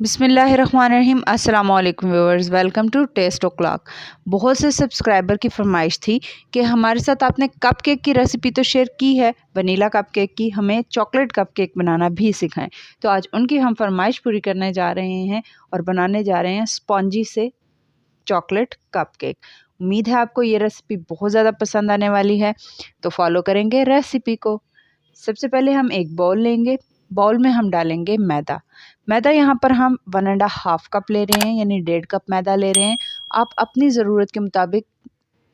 बिस्मिल्लाहिर्रहमानिर्रहीम। अस्सलाम वालेकुम viewers, welcome to test o'clock। बहुत से सब्सक्राइबर की फरमाइश थी कि हमारे साथ आपने कप केक की रेसिपी तो शेयर की है, वनीला कप केक की, हमें चॉकलेट कप केक बनाना भी सिखाएं। तो आज उनकी हम फरमाइश पूरी करने जा रहे हैं और बनाने जा रहे हैं स्पॉन्जी से चॉकलेट कप केक। उम्मीद है आपको ये रेसिपी बहुत ज़्यादा पसंद आने वाली है, तो फॉलो करेंगे रेसिपी को। सबसे पहले हम एक बाउल लेंगे। बाउल में हम डालेंगे मैदा। मैदा यहाँ पर हम 1.5 कप ले रहे हैं, यानी 1.5 कप मैदा ले रहे हैं। आप अपनी ज़रूरत के मुताबिक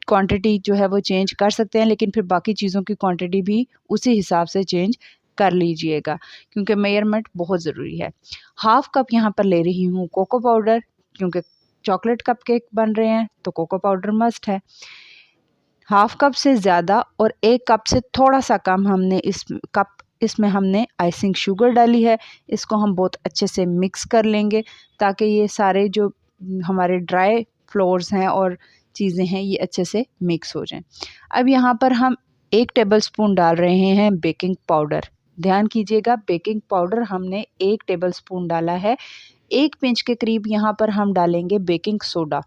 क्वांटिटी जो है वो चेंज कर सकते हैं, लेकिन फिर बाकी चीज़ों की क्वांटिटी भी उसी हिसाब से चेंज कर लीजिएगा, क्योंकि मेजरमेंट बहुत ज़रूरी है। 1/2 कप यहाँ पर ले रही हूँ कोको पाउडर, क्योंकि चॉकलेट कप केक बन रहे हैं तो कोको पाउडर मस्ट है। 1/2 कप से ज़्यादा और 1 कप से थोड़ा सा कम हमने इसमें हमने आइसिंग शुगर डाली है। इसको हम बहुत अच्छे से मिक्स कर लेंगे, ताकि ये सारे जो हमारे ड्राई फ्लोर्स हैं और चीज़ें हैं ये अच्छे से मिक्स हो जाएं। अब यहाँ पर हम 1 टेबलस्पून डाल रहे हैं बेकिंग पाउडर। ध्यान कीजिएगा, बेकिंग पाउडर हमने 1 टेबलस्पून डाला है। 1 पिंच के करीब यहाँ पर हम डालेंगे बेकिंग सोडा।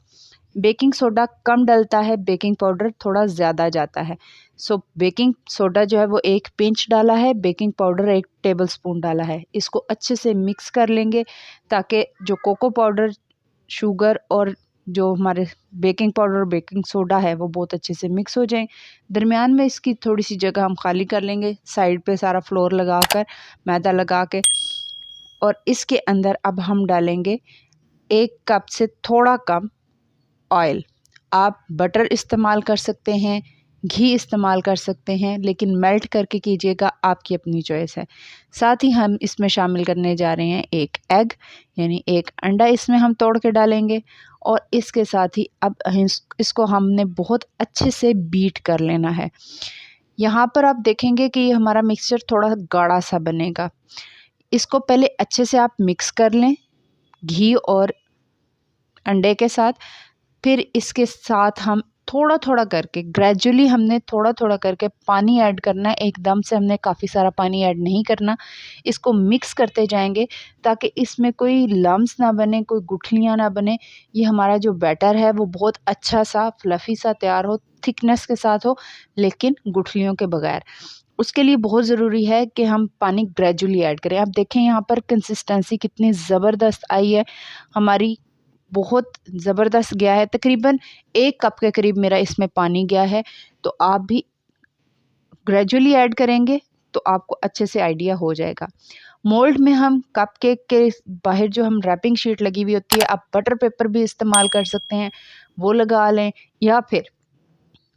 बेकिंग सोडा कम डलता है, बेकिंग पाउडर थोड़ा ज़्यादा जाता है। सो बेकिंग सोडा जो है वो 1 पिंच डाला है, बेकिंग पाउडर 1 टेबलस्पून डाला है। इसको अच्छे से मिक्स कर लेंगे, ताकि जो कोको पाउडर, शुगर और जो हमारे बेकिंग पाउडर और बेकिंग सोडा है वो बहुत अच्छे से मिक्स हो जाएं। दरमियान में इसकी थोड़ी सी जगह हम खाली कर लेंगे, साइड पे सारा फ्लोर लगा कर, मैदा लगा के। और इसके अंदर अब हम डालेंगे 1 कप से थोड़ा कम ऑयल। आप बटर इस्तेमाल कर सकते हैं, घी इस्तेमाल कर सकते हैं, लेकिन मेल्ट करके कीजिएगा, आपकी अपनी चॉइस है। साथ ही हम इसमें शामिल करने जा रहे हैं 1 एग, यानी 1 अंडा इसमें हम तोड़ के डालेंगे। और इसके साथ ही अब इसको हमने बहुत अच्छे से बीट कर लेना है। यहाँ पर आप देखेंगे कि ये हमारा मिक्सचर थोड़ा गाढ़ा सा बनेगा। इसको पहले अच्छे से आप मिक्स कर लें घी और अंडे के साथ। फिर इसके साथ हम थोड़ा थोड़ा करके, ग्रेजुअली हमने थोड़ा थोड़ा करके पानी ऐड करना है। एकदम से हमने काफ़ी सारा पानी ऐड नहीं करना। इसको मिक्स करते जाएंगे ताकि इसमें कोई लम्स ना बने, कोई गुठलियाँ ना बने। ये हमारा जो बैटर है वो बहुत अच्छा सा फ्लफ़ी सा तैयार हो, थिकनेस के साथ हो, लेकिन गुठलियों के बगैर। उसके लिए बहुत ज़रूरी है कि हम पानी ग्रेजुअली ऐड करें। आप देखें यहाँ पर कंसिस्टेंसी कितनी ज़बरदस्त आई है हमारी, बहुत ज़बरदस्त गया है। तकरीबन 1 कप के करीब मेरा इसमें पानी गया है। तो आप भी ग्रेजुअली ऐड करेंगे तो आपको अच्छे से आइडिया हो जाएगा। मोल्ड में हम कप केक के बाहर जो हम रैपिंग शीट लगी हुई होती है, आप बटर पेपर भी इस्तेमाल कर सकते हैं, वो लगा लें। या फिर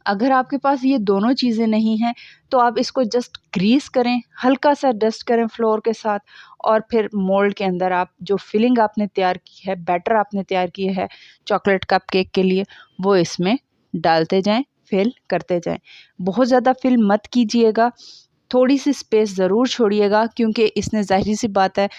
अगर आपके पास ये दोनों चीज़ें नहीं हैं तो आप इसको जस्ट ग्रीस करें, हल्का सा डस्ट करें फ्लोर के साथ, और फिर मोल्ड के अंदर आप जो फिलिंग आपने तैयार की है, बैटर आपने तैयार किया है चॉकलेट कप केक के लिए, वो इसमें डालते जाएं, फिल करते जाएं। बहुत ज़्यादा फिल मत कीजिएगा, थोड़ी सी स्पेस ज़रूर छोड़िएगा, क्योंकि इसने ज़ाहिर सी बात है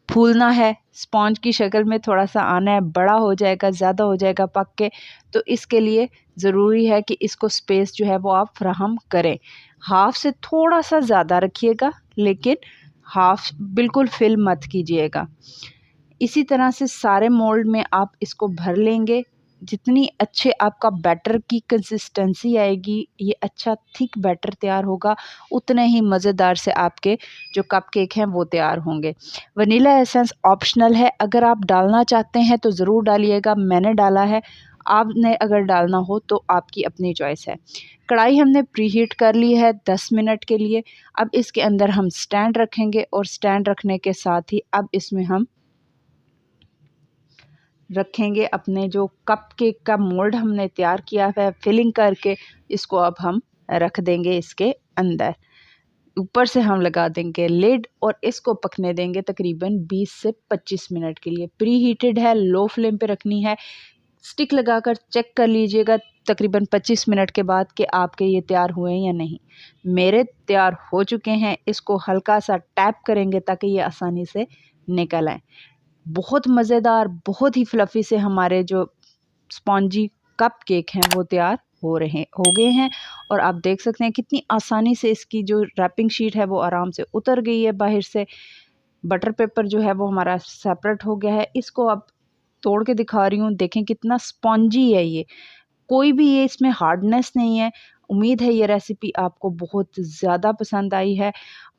फूलना है, स्पॉन्ज की शक्ल में थोड़ा सा आना है, बड़ा हो जाएगा, ज़्यादा हो जाएगा पक के। तो इसके लिए ज़रूरी है कि इसको स्पेस जो है वो आप फ्राहम करें। हाफ से थोड़ा सा ज़्यादा रखिएगा, लेकिन हाफ बिल्कुल फिल मत कीजिएगा। इसी तरह से सारे मोल्ड में आप इसको भर लेंगे। जितनी अच्छे आपका बैटर की कंसिस्टेंसी आएगी, ये अच्छा थिक बैटर तैयार होगा, उतने ही मज़ेदार से आपके जो कप केक हैं वो तैयार होंगे। वनीला एसेंस ऑप्शनल है, अगर आप डालना चाहते हैं तो ज़रूर डालिएगा, मैंने डाला है। आपने अगर डालना हो तो आपकी अपनी चॉइस है। कढ़ाई हमने प्रीहीट कर ली है 10 मिनट के लिए। अब इसके अंदर हम स्टैंड रखेंगे, और स्टैंड रखने के साथ ही अब इसमें हम रखेंगे अपने जो कप केक का मोल्ड हमने तैयार किया है फिलिंग करके, इसको अब हम रख देंगे इसके अंदर। ऊपर से हम लगा देंगे लिड और इसको पकने देंगे तकरीबन 20 से 25 मिनट के लिए। प्री हीटेड है, लो फ्लेम पे रखनी है। स्टिक लगाकर चेक कर लीजिएगा तकरीबन 25 मिनट के बाद कि आपके ये तैयार हुए हैं या नहीं। मेरे तैयार हो चुके हैं। इसको हल्का सा टैप करेंगे ताकि ये आसानी से निकल आए। बहुत मज़ेदार, बहुत ही फ्लफ़ी से हमारे जो स्पॉन्जी कप केक हैं वो तैयार हो गए हैं। और आप देख सकते हैं कितनी आसानी से इसकी जो रैपिंग शीट है वो आराम से उतर गई है बाहर से। बटर पेपर जो है वो हमारा सेपरेट हो गया है। इसको अब तोड़ के दिखा रही हूँ, देखें कितना स्पॉन्जी है ये, कोई भी ये इसमें हार्डनेस नहीं है। उम्मीद है ये रेसिपी आपको बहुत ज़्यादा पसंद आई है।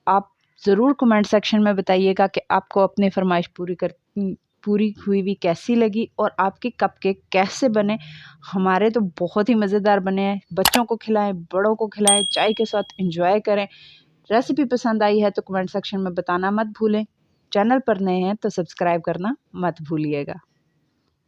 आप ज़रूर कमेंट सेक्शन में बताइएगा कि आपको अपनी फरमाइश पूरी हुई भी कैसी लगी और आपके कपकेक कैसे बने। हमारे तो बहुत ही मज़ेदार बने हैं। बच्चों को खिलाएं, बड़ों को खिलाएं, चाय के साथ एंजॉय करें। रेसिपी पसंद आई है तो कमेंट सेक्शन में बताना मत भूलें। चैनल पर नए हैं तो सब्सक्राइब करना मत भूलिएगा।